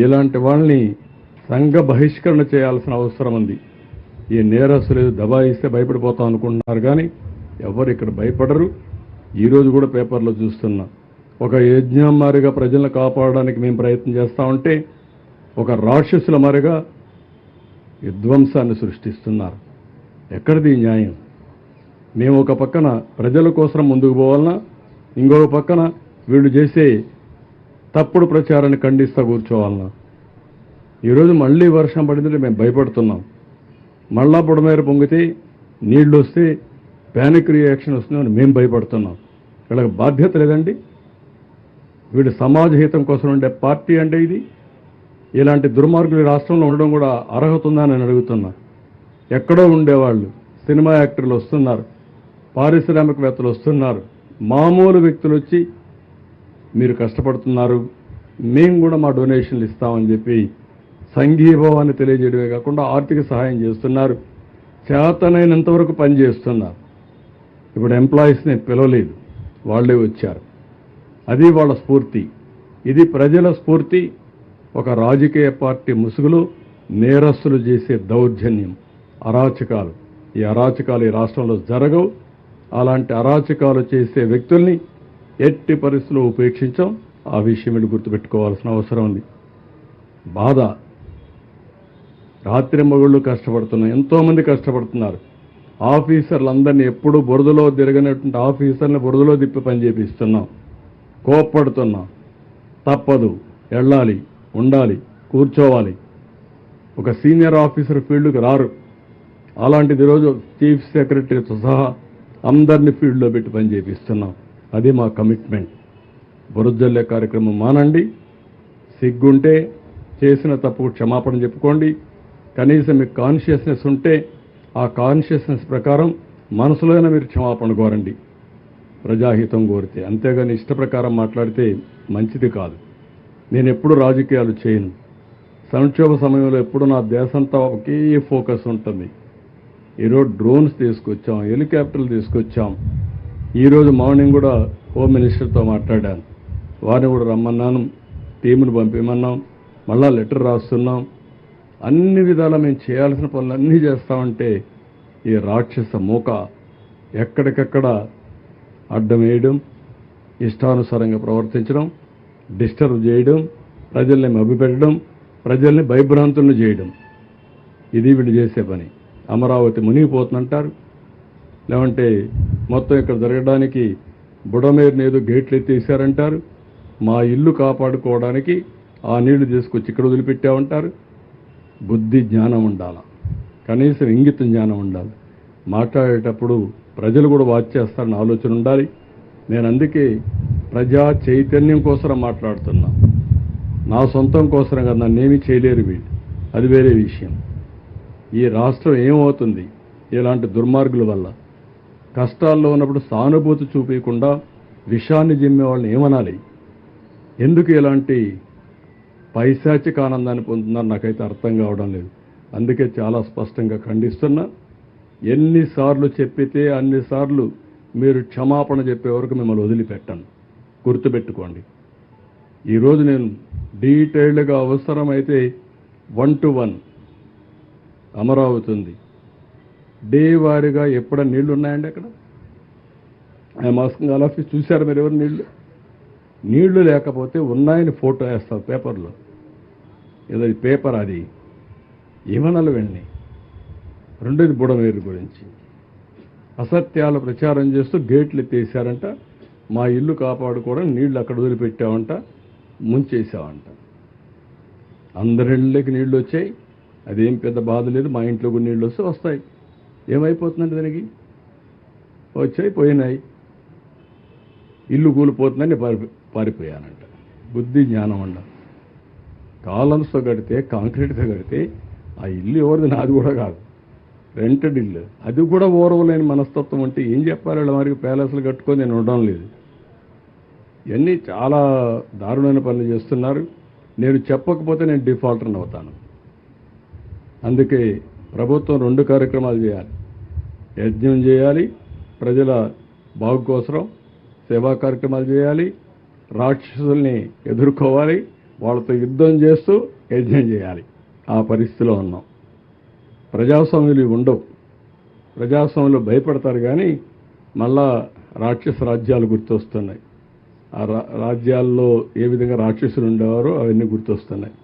ఇలాంటి వాళ్ళని సంఘ బహిష్కరణ చేయాల్సిన అవసరం ఉంది. ఈ నేరస్తులు దబాయిస్తే భయపడిపోతాం అనుకుంటున్నారు, కానీ ఎవరు ఇక్కడ భయపడరు. ఈరోజు కూడా పేపర్లో చూస్తున్నా, ఒక యజ్ఞం మారిగా ప్రజలను కాపాడడానికి మేము ప్రయత్నం చేస్తూ ఉంటే ఒక రాక్షసుల మారిగా విధ్వంసాన్ని సృష్టిస్తున్నారు. ఎక్కడిది న్యాయం? మేము ఒక పక్కన ప్రజల కోసం ముందుకు పోవాలన్నా, ఇంకొక పక్కన వీళ్ళు చేసే తప్పుడు ప్రచారాన్ని ఖండిస్తూ కూర్చోవాలన్నా? ఈరోజు మళ్ళీ వర్షం పడిందంటే మేము భయపడుతున్నాం. మళ్ళా బుడమేర పొంగితే నీళ్లు వస్తే ప్యానిక్ రియాక్షన్ వస్తుందని మేము భయపడుతున్నాం. వీళ్ళకి బాధ్యత లేదండి? వీడు సమాజ హితం కోసం ఉండే పార్టీ అంటే ఇది? ఇలాంటి దుర్మార్గులు రాష్ట్రంలో ఉండడం కూడా అర్హత ఉందా అని అడుగుతున్నా. ఎక్కడో ఉండేవాళ్ళు సినిమా యాక్టర్లు వస్తున్నారు, పారిశ్రామికవేత్తలు వస్తున్నారు, మామూలు వ్యక్తులు వచ్చి మీరు కష్టపడుతున్నారు, మేము కూడా మా డొనేషన్లు ఇస్తామని చెప్పి సంఘీభావాన్ని తెలియజేయడమే కాకుండా ఆర్థిక సహాయం చేస్తున్నారు, చేతనైనంత వరకు పనిచేస్తున్నారు. ఇప్పుడు ఎంప్లాయీస్ని పిలవలేదు, వాళ్ళే వచ్చారు. అది వాళ్ళ స్ఫూర్తి. ఇది ప్రజల స్ఫూర్తి. ఒక రాజకీయ పార్టీ ముసుగులో నేరస్తులు చేసే దౌర్జన్యం, అరాచకాలు. ఈ అరాచకాలు ఈ రాష్ట్రంలో జరగవు. అలాంటి అరాచకాలు చేసే వ్యక్తుల్ని ఎట్టి పరిస్థితుల్లో ఉపేక్షించాం. ఆ విషయం వీళ్ళు గుర్తుపెట్టుకోవాల్సిన అవసరం ఉంది. బాధ. రాత్రి మగుళ్ళు కష్టపడుతున్నాం, ఎంతోమంది కష్టపడుతున్నారు. ఆఫీసర్లందరినీ ఎప్పుడూ బురదలో తిరగనటువంటి ఆఫీసర్ని బురదలో తిప్పి పని చేపిస్తున్నాం. కోప్పడుతున్నాం. తప్పదు, వెళ్ళాలి, ఉండాలి, కూర్చోవాలి. ఒక సీనియర్ ఆఫీసర్ ఫీల్డ్కి రారు. అలాంటిది ఈరోజు చీఫ్ సెక్రటరీతో సహా అందరినీ ఫీల్డ్లో పెట్టి పని చేపిస్తున్నాం. అది మా కమిట్మెంట్. బురదజల్లే కార్యక్రమం మానండి. సిగ్గుంటే చేసిన తప్పు క్షమాపణ చెప్పుకోండి. కనీసం మీకు కాన్షియస్నెస్ ఉంటే ఆ కాన్షియస్నెస్ ప్రకారం మనసులోనే మీరు క్షమాపణ కోరండి, ప్రజాహితం కోరితే. అంతేగాని ఇష్ట ప్రకారం మాట్లాడితే మంచిది కాదు. నేను ఎప్పుడు రాజకీయాలు చేయను. సంక్షోభ సమయంలో ఎప్పుడు నా దేశంతా ఒకే ఫోకస్ ఉంటుంది. ఈరోజు డ్రోన్స్ తీసుకొచ్చాం, హెలికాప్టర్లు తీసుకొచ్చాం. ఈరోజు మార్నింగ్ కూడా హోమ్ మినిస్టర్తో మాట్లాడాను. వారిని కూడా రమ్మన్నాను, టీమును పంపిమన్నాం, మళ్ళా లెటర్ రాస్తున్నాం. అన్ని విధాలా మేము చేయాల్సిన పనులన్నీ చేస్తామంటే ఈ రాక్షస మూక ఎక్కడికక్కడ అడ్డం వేయడం, ఇష్టానుసారంగా ప్రవర్తించడం, డిస్టర్బ్ చేయడం, ప్రజల్ని మభ్యపెట్టడం, ప్రజల్ని భయభ్రాంతులను చేయడం, ఇది వీళ్ళు చేసే పని. అమరావతి మునిగిపోతుందంటారు, లేదంటే మొత్తం ఇక్కడ జరగడానికి బుడమేరుని ఏదో గేట్లు ఎత్తేసారంటారు. మా ఇల్లు కాపాడుకోవడానికి ఆ నీళ్లు తీసుకొచ్చి ఇక్కడ వదిలిపెట్టామంటారు. బుద్ధి జ్ఞానం ఉండాలి, కనీసం ఇంగిత జ్ఞానం ఉండాలి. మాట్లాడేటప్పుడు ప్రజలు కూడా వాచ్ చేస్తారని ఆలోచన ఉండాలి. నేను అందుకే ప్రజా చైతన్యం కోసం మాట్లాడుతున్నా. నా సొంతం కోసం కదా, నన్నేమీ చేయలేరు వీళ్ళు, అది వేరే విషయం. ఈ రాష్ట్రం ఏమవుతుంది ఇలాంటి దుర్మార్గుల వల్ల? కష్టాల్లో ఉన్నప్పుడు సానుభూతి చూపించకుండా విషాన్ని జిమ్మే వాళ్ళని ఏమనాలి? ఎందుకు ఇలాంటి పైశాచిక ఆనందాన్ని పొందుతున్నారు నాకైతే అర్థం కావడం లేదు. అందుకే చాలా స్పష్టంగా ఖండిస్తున్నా. ఎన్నిసార్లు చెప్పితే అన్నిసార్లు మీరు క్షమాపణ చెప్పే వరకు మిమ్మల్ని వదిలిపెట్టాను, గుర్తుపెట్టుకోండి. ఈరోజు నేను డీటెయిల్డ్గా అవసరమైతే 1-to-1 అమరావతి ఉంది, డే వారీగా ఎప్పుడైనా నీళ్లు ఉన్నాయండి అక్కడ? I'm asking all of you. చూశారు మీరు ఎవరు నీళ్లు లేకపోతే ఉన్నాయని ఫోటో వేస్తారు పేపర్లో. ఏదో పేపర్ అది ఏమనాలి వెళ్ళి. రెండోది బుడమేరు గురించి అసత్యాలు ప్రచారం చేస్తూ గేట్లు ఎత్తేసారంట. మా ఇల్లు కాపాడుకోవడం నీళ్లు అక్కడ వదిలిపెట్టామంట, ముంచేసామంట. అందరిళ్ళకి నీళ్లు వచ్చాయి, అదేం పెద్ద బాధ లేదు. మా ఇంట్లో కూడా నీళ్ళు వస్తే వస్తాయి, ఏమైపోతుందంటే దానికి? వచ్చాయి, పోయినాయి. ఇల్లు కూలిపోతుందని పారిపోయానంట. బుద్ధి జ్ఞానం అండ. కాలమ్స్తో కడితే, కాంక్రీట్తో కడితే ఆ ఇల్లు ఎవరిది? నాది కూడా కాదు, రెంటెడ్ ఇల్లు. అది కూడా ఓర్వలేని మనస్తత్వం అంటే ఏం చెప్పాలి? వాళ్ళ వారికి ప్యాలెస్లు కట్టుకొని నేను ఉండడం లేదు. ఇవన్నీ చాలా దారుణమైన పనులు చేస్తున్నారు. నేను చెప్పకపోతే నేను డిఫాల్టర్ని అవుతాను. అందుకే ప్రభుత్వం 2 కార్యక్రమాలు చేయాలి. యజ్ఞం చేయాలి, ప్రజల బాగు కోసం సేవా కార్యక్రమాలు చేయాలి, రాక్షసుల్ని ఎదుర్కోవాలి, వాళ్ళతో యుద్ధం చేస్తూ యజ్ఞం చేయాలి. ఆ పరిస్థితిలో ఉన్నాం. ప్రజాస్వామ్యులు ఉండవు. ప్రజాస్వామ్యంలో భయపడతారు కానీ మళ్ళా రాక్షస రాజ్యాలు గుర్తొస్తున్నాయి. ఆ రాజ్యాల్లో ఏ విధంగా రాక్షసులు ఉండేవారో అవన్నీ గుర్తొస్తున్నాయి.